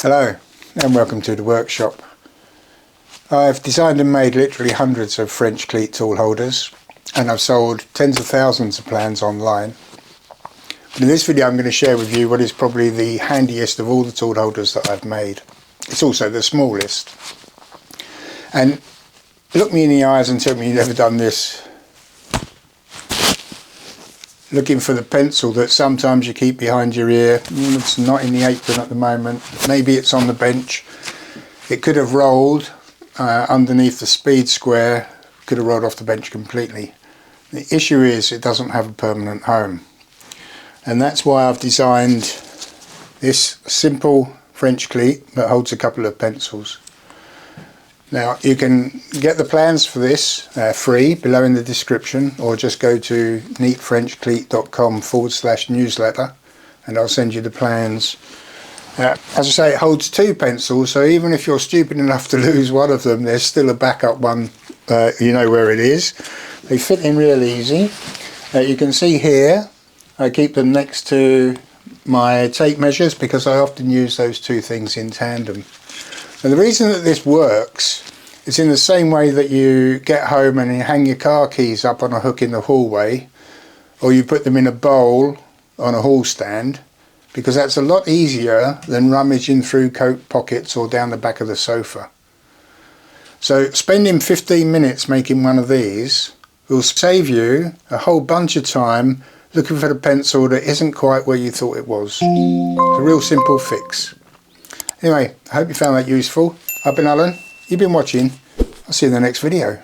Hello and welcome to the workshop. I've designed and made literally hundreds of FrenchCleat tool holders, and I've sold tens of thousands of plans online. But in this video I'm going to share with you what is probably the handiest of all the tool holders that I've made. It's also the smallest. And look me in the eyes and tell me you've never done this. Looking for the pencil that sometimes you keep behind your ear. It's not in the apron at the moment. Maybe it's on the bench. It could have rolled underneath the speed square. Could have rolled off the bench completely. The issue is it doesn't have a permanent home. And that's why I've designed this simple FrenchCleat that holds a couple of pencils. Now you can get the plans for this free below in the description, or just go to neatfrenchcleat.com/newsletter and I'll send you the plans. As I say, it holds two pencils, so even if you're stupid enough to lose one of them, there's still a backup one, you know where it is. They fit in real easy. You can see here I keep them next to my tape measures because I often use those two things in tandem. And the reason that this works is in the same way that you get home and you hang your car keys up on a hook in the hallway, or you put them in a bowl on a hall stand, because that's a lot easier than rummaging through coat pockets or down the back of the sofa. So spending 15 minutes making one of these will save you a whole bunch of time looking for the pencil that isn't quite where you thought it was. It's a real simple fix. Anyway, I hope you found that useful. I've been Alan, you've been watching. I'll see you in the next video.